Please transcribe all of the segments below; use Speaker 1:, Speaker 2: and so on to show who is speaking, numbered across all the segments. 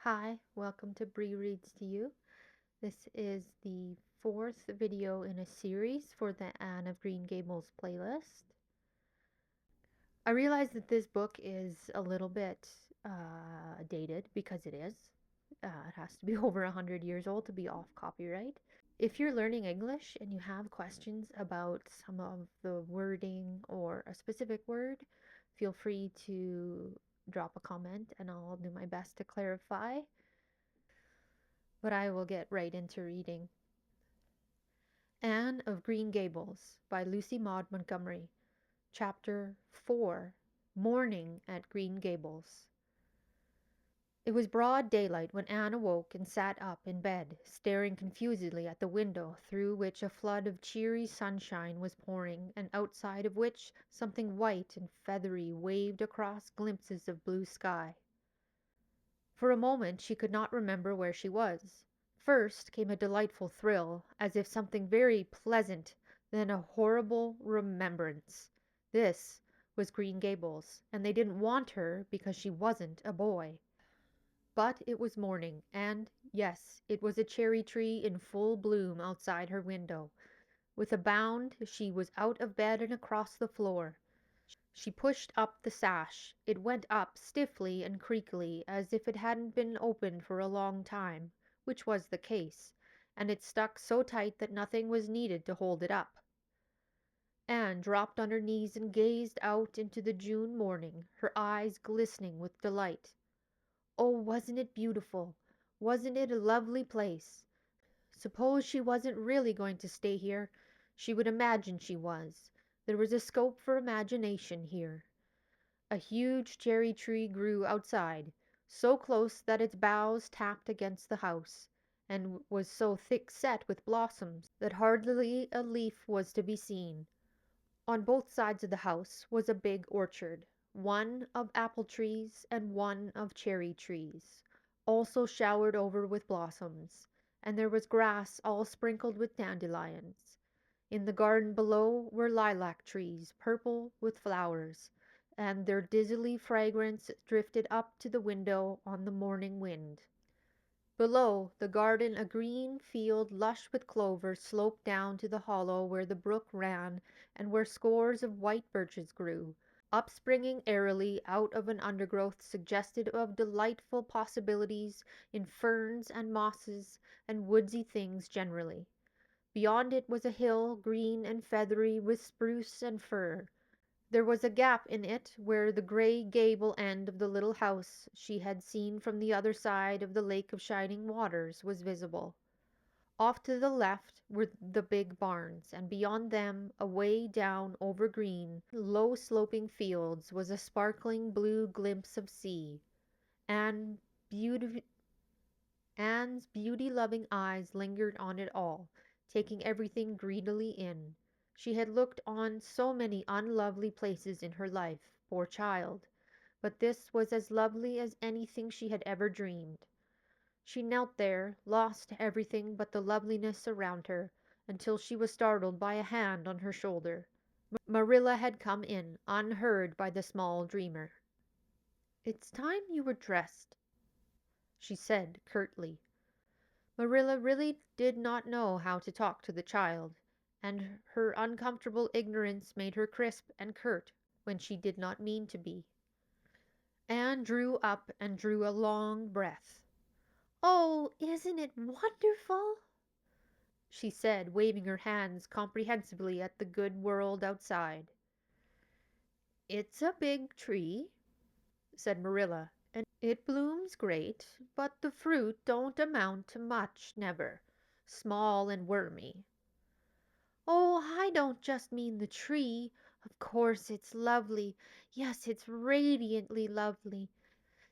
Speaker 1: Hi, welcome to Bree Reads to You. This is the fourth video in a series for the Anne of Green Gables playlist. I realize that this book is a little bit dated because it is. It has to be over 100 years old to be off copyright. If you're learning English and you have questions about some of the wording or a specific word, feel free to drop a comment and I'll do my best to clarify. But I will get right into reading. Anne of Green Gables by Lucy Maud Montgomery. Chapter 4 Morning at Green Gables. It was broad daylight when Anne awoke and sat up in bed, staring confusedly at the window through which a flood of cheery sunshine was pouring, and outside of which something white and feathery waved across glimpses of blue sky. For a moment she could not remember where she was. First came a delightful thrill, as if something very pleasant, then a horrible remembrance. This was Green Gables, and they didn't want her because she wasn't a boy. But it was morning, and, yes, it was a cherry tree in full bloom outside her window. With a bound she was out of bed and across the floor. She pushed up the sash. It went up stiffly and creakily, as if it hadn't been opened for a long time, which was the case, and it stuck so tight that nothing was needed to hold it up. Anne dropped on her knees and gazed out into the June morning, her eyes glistening with delight. Oh, wasn't it beautiful? Wasn't it a lovely place? Suppose she wasn't really going to stay here. She would imagine she was. There was a scope for imagination here. A huge cherry tree grew outside, so close that its boughs tapped against the house, and was so thick set with blossoms that hardly a leaf was to be seen. On both sides of the house was a big orchard, one of apple trees and one of cherry trees, also showered over with blossoms, and there was grass all sprinkled with dandelions. In the garden below were lilac trees, purple with flowers, and their dizzily fragrance drifted up to the window on the morning wind. Below the garden a green field lush with clover sloped down to the hollow where the brook ran and where scores of white birches grew, upspringing airily out of an undergrowth suggestive of delightful possibilities in ferns and mosses and woodsy things generally. Beyond it was a hill, green and feathery with spruce and fir. There was a gap in it where the gray gable end of the little house she had seen from the other side of the lake of shining waters was visible. Off to the left were the big barns, and beyond them, away down over green, low sloping fields, was a sparkling blue glimpse of sea. And Anne's beauty-loving eyes lingered on it all, taking everything greedily in. She had looked on so many unlovely places in her life, poor child, but this was as lovely as anything she had ever dreamed. She knelt there, lost to everything but the loveliness around her, until she was startled by a hand on her shoulder. Marilla had come in, unheard by the small dreamer. "It's time you were dressed," she said curtly. Marilla really did not know how to talk to the child, and her uncomfortable ignorance made her crisp and curt when she did not mean to be. Anne drew up and drew a long breath. "Oh, isn't it wonderful?" she said, waving her hands comprehensively at the good world outside. "It's a big tree," said Marilla, "and it blooms great, but the fruit don't amount to much, never. Small and wormy." "Oh, I don't just mean the tree. Of course it's lovely. Yes, it's radiantly lovely.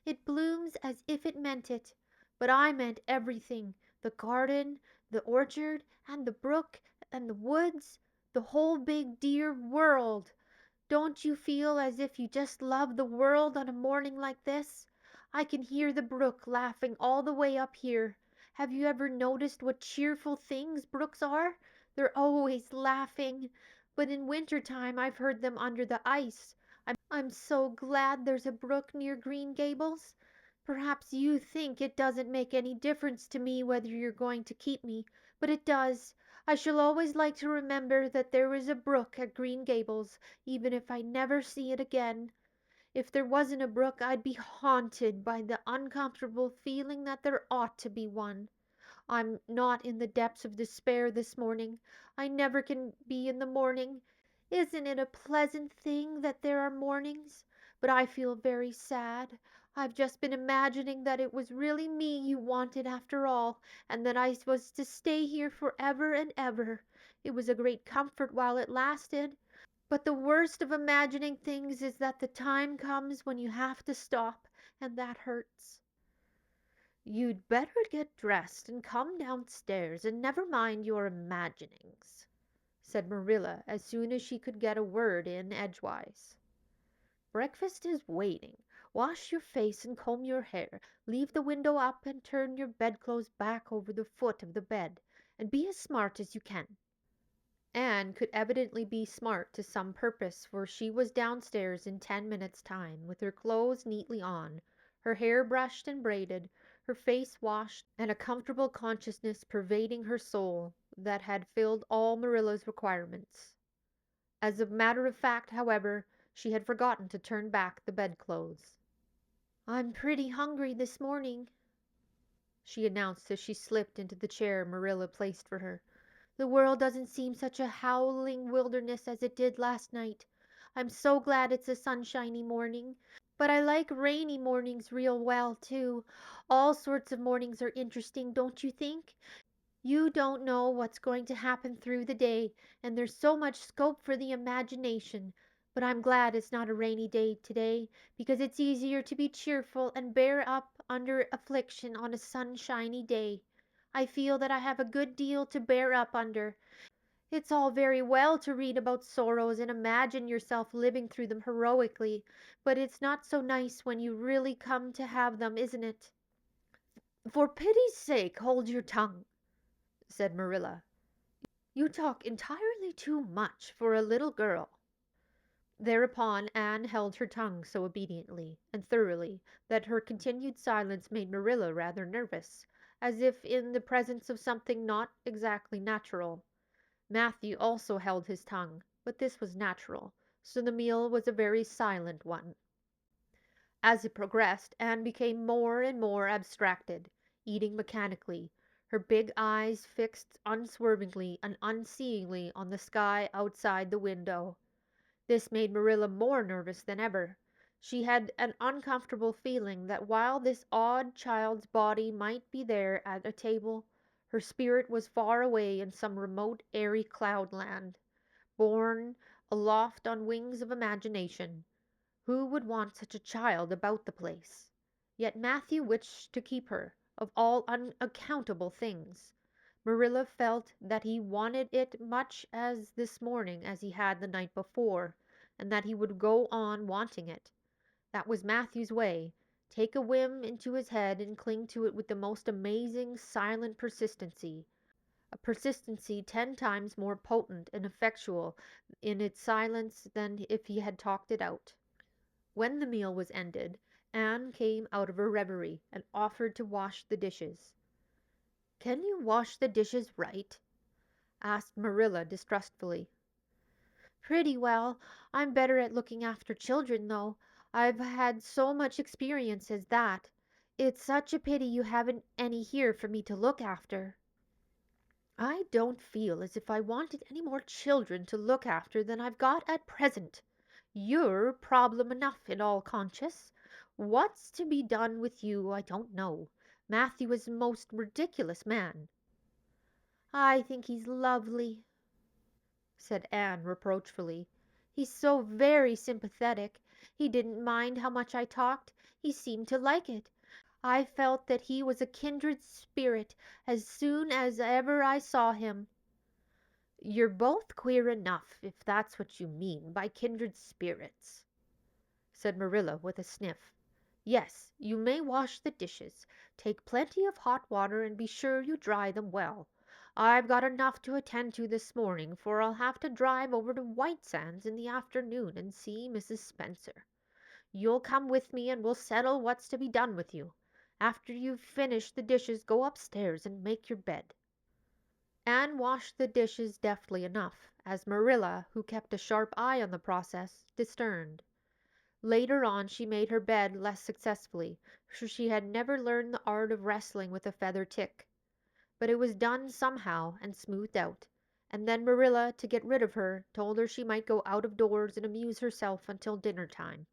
Speaker 1: It blooms as if it meant it. But I meant everything. The garden, the orchard, and the brook, and the woods. The whole big dear world. Don't you feel as if you just love the world on a morning like this? I can hear the brook laughing all the way up here. Have you ever noticed what cheerful things brooks are? They're always laughing. But in winter time I've heard them under the ice. I'm so glad there's a brook near Green Gables. Perhaps you think it doesn't make any difference to me whether you're going to keep me, but it does. I shall always like to remember that there is a brook at Green Gables, even if I never see it again. If there wasn't a brook, I'd be haunted by the uncomfortable feeling that there ought to be one. I'm not in the depths of despair this morning. I never can be in the morning. Isn't it a pleasant thing that there are mornings? But I feel very sad. I've just been imagining that it was really me you wanted after all, and that I was to stay here forever and ever. It was a great comfort while it lasted. But the worst of imagining things is that the time comes when you have to stop, and that hurts. You'd better get dressed and come downstairs and never mind your imaginings, said Marilla as soon as she could get a word in edgewise. Breakfast is waiting. Wash your face and comb your hair. Leave the window up and turn your bedclothes back over the foot of the bed, and be as smart as you can. Anne could evidently be smart to some purpose, for she was downstairs in 10 minutes' time, with her clothes neatly on, her hair brushed and braided, her face washed, and a comfortable consciousness pervading her soul that had filled all Marilla's requirements. As a matter of fact, however, she had forgotten to turn back the bedclothes. "I'm pretty hungry this morning," she announced as she slipped into the chair Marilla placed for her. "The world doesn't seem such a howling wilderness as it did last night. I'm so glad it's a sunshiny morning. But I like rainy mornings real well, too. All sorts of mornings are interesting, don't you think? You don't know what's going to happen through the day, and there's so much scope for the imagination. But I'm glad it's not a rainy day today, because it's easier to be cheerful and bear up under affliction on a sunshiny day. I feel that I have a good deal to bear up under. It's all very well to read about sorrows and imagine yourself living through them heroically, but it's not so nice when you really come to have them, isn't it?" "For pity's sake, hold your tongue," said Marilla. "You talk entirely too much for a little girl." Thereupon Anne held her tongue so obediently and thoroughly that her continued silence made Marilla rather nervous, as if in the presence of something not exactly natural. Matthew also held his tongue, but this was natural, so the meal was a very silent one. As it progressed, Anne became more and more abstracted, eating mechanically, her big eyes fixed unswervingly and unseeingly on the sky outside the window. This made Marilla more nervous than ever. She had an uncomfortable feeling that while this odd child's body might be there at a table, her spirit was far away in some remote airy cloudland, borne aloft on wings of imagination. Who would want such a child about the place? Yet Matthew wished to keep her, of all unaccountable things. Marilla felt that he wanted it much as this morning as he had the night before, and that he would go on wanting it. That was Matthew's way, take a whim into his head and cling to it with the most amazing silent persistency, a persistency 10 times more potent and effectual in its silence than if he had talked it out. When the meal was ended, Anne came out of her reverie and offered to wash the dishes. "Can you wash the dishes right?" asked Marilla distrustfully. "Pretty well. I'm better at looking after children, though. I've had so much experience as that. It's such a pity you haven't any here for me to look after." "I don't feel as if I wanted any more children to look after than I've got at present. You're problem enough in all conscience. What's to be done with you I don't know. Matthew is a most ridiculous man." "I think he's lovely," said Anne reproachfully. "He's so very sympathetic. He didn't mind how much I talked. He seemed to like it. I felt that he was a kindred spirit as soon as ever I saw him." "You're both queer enough, if that's what you mean by kindred spirits," said Marilla with a sniff. "Yes, you may wash the dishes. Take plenty of hot water and be sure you dry them well. I've got enough to attend to this morning, for I'll have to drive over to White Sands in the afternoon and see Mrs. Spencer. You'll come with me and we'll settle what's to be done with you. After you've finished the dishes, go upstairs and make your bed." Anne washed the dishes deftly enough, as Marilla, who kept a sharp eye on the process, discerned. Later on she made her bed less successfully, for she had never learned the art of wrestling with a feather tick. But it was done somehow and smoothed out, and then Marilla, to get rid of her, told her she might go out of doors and amuse herself until dinner time.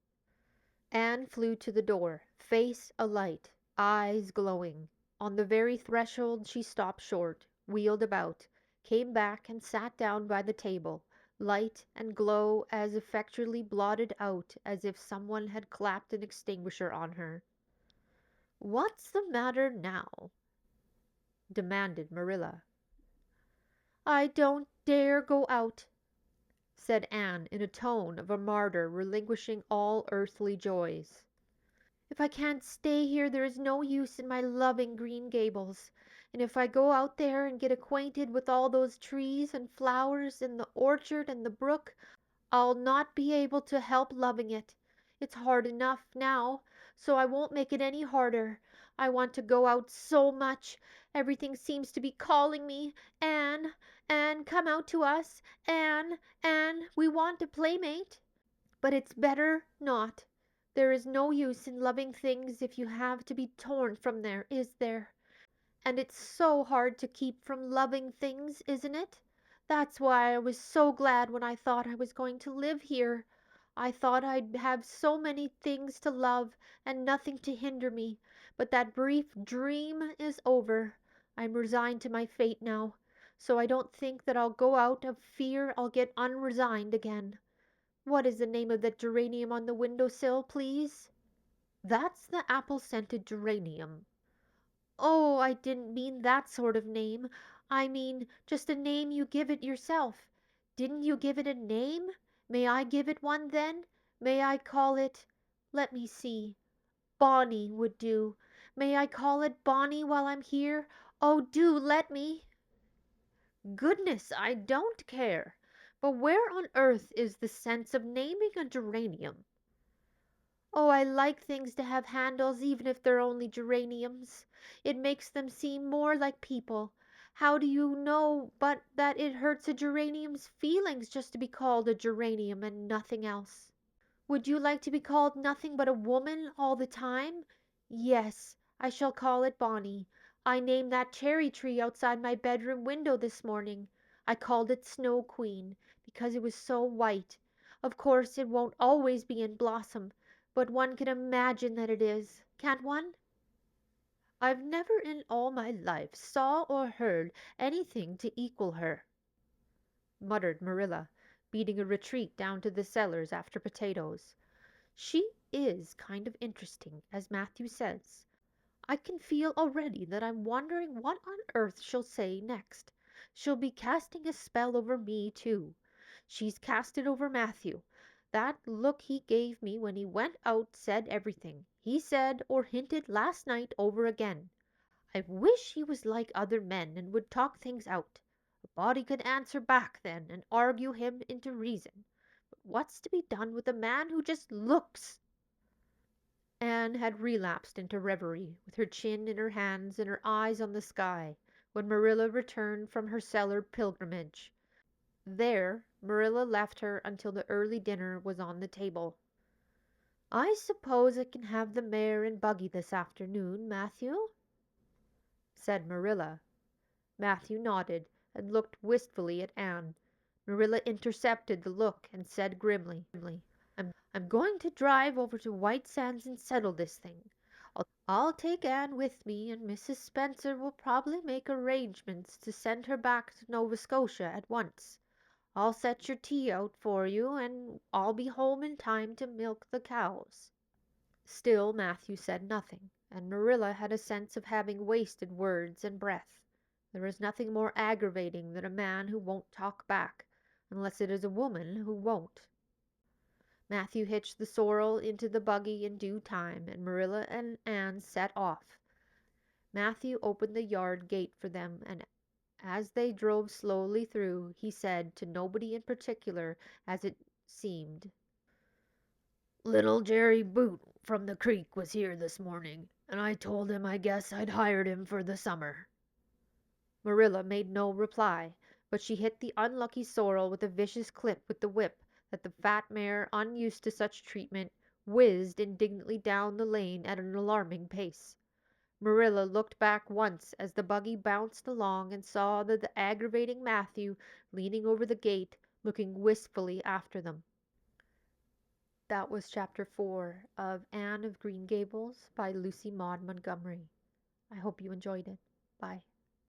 Speaker 1: Anne flew to the door, face alight, eyes glowing. On the very threshold she stopped short, wheeled about, came back and sat down by the table, light and glow as effectually blotted out as if someone had clapped an extinguisher on her. "What's the matter now?" demanded Marilla. "I don't dare go out," said Anne in a tone of a martyr relinquishing all earthly joys. "If I can't stay here there is no use in my loving Green Gables, and if I go out there and get acquainted with all those trees and flowers and the orchard and the brook, I'll not be able to help loving it. It's hard enough now, so I won't make it any harder. I want to go out so much. Everything seems to be calling me. Anne, Anne, come out to us. Anne, Anne, we want a playmate. But it's better not. There is no use in loving things if you have to be torn from there, is there? And it's so hard to keep from loving things, isn't it? That's why I was so glad when I thought I was going to live here. I thought I'd have so many things to love and nothing to hinder me. But that brief dream is over. I'm resigned to my fate now, so I don't think that I'll go out of fear I'll get unresigned again. What is the name of that geranium on the window sill, please?" "That's the apple-scented geranium." "Oh, I didn't mean that sort of name. I mean just a name you give it yourself. Didn't you give it a name? May I give it one then? May I call it, let me see, Bonnie would do. May I call it Bonnie while I'm here? Oh, do let me." "Goodness, I don't care. But where on earth is the sense of naming a geranium?" "Oh, I like things to have handles even if they're only geraniums. It makes them seem more like people. How do you know but that it hurts a geranium's feelings just to be called a geranium and nothing else? Would you like to be called nothing but a woman all the time? Yes, I shall call it Bonnie. I named that cherry tree outside my bedroom window this morning. I called it Snow Queen because it was so white. Of course it won't always be in blossom, but one can imagine that it is, can't one?" "I've never in all my life saw or heard anything to equal her," muttered Marilla, beating a retreat down to the cellars after potatoes. "She is kind of interesting, as Matthew says. I can feel already that I'm wondering what on earth she'll say next. She'll be casting a spell over me, too. She's cast it over Matthew. That look he gave me when he went out said everything he said or hinted last night over again. I wish he was like other men and would talk things out. A body could answer back then and argue him into reason. But what's to be done with a man who just looks?" Anne had relapsed into reverie, with her chin in her hands and her eyes on the sky, when Marilla returned from her cellar pilgrimage. There Marilla left her until the early dinner was on the table. "I suppose I can have the mare and buggy this afternoon, Matthew?" said Marilla. Matthew nodded and looked wistfully at Anne. Marilla intercepted the look and said grimly, I'm going to drive over to White Sands and settle this thing. I'll take Anne with me, and Mrs. Spencer will probably make arrangements to send her back to Nova Scotia at once. I'll set your tea out for you, and I'll be home in time to milk the cows." Still Matthew said nothing, and Marilla had a sense of having wasted words and breath. There is nothing more aggravating than a man who won't talk back, unless it is a woman who won't. Matthew hitched the sorrel into the buggy in due time, and Marilla and Anne set off. Matthew opened the yard gate for them, and as they drove slowly through, he said, to nobody in particular, as it seemed, Little Jerry Boot from the creek was here this morning, and I told him I guess I'd hired him for the summer." Marilla made no reply, but she hit the unlucky sorrel with a vicious clip with the whip that the fat mare, unused to such treatment, whizzed indignantly down the lane at an alarming pace. Marilla looked back once as the buggy bounced along and saw the aggravating Matthew leaning over the gate, looking wistfully after them. That was chapter 4 of Anne of Green Gables by Lucy Maud Montgomery. I hope you enjoyed it. Bye.